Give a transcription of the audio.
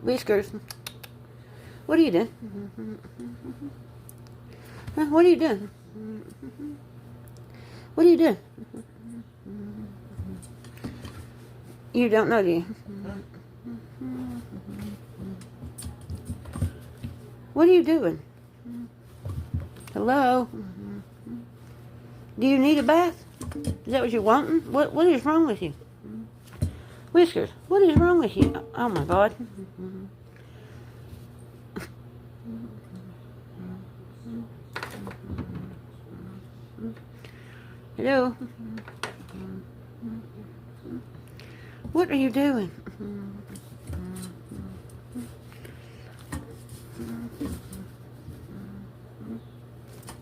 Whiskers. What are you doing? Huh? What are you doing? What are you doing? You don't know, do you? What are you doing? Hello? Do you need a bath? Is that what you're wanting? What is wrong with you? Whiskers, what is wrong with you? Oh my God. Hello? What are you doing?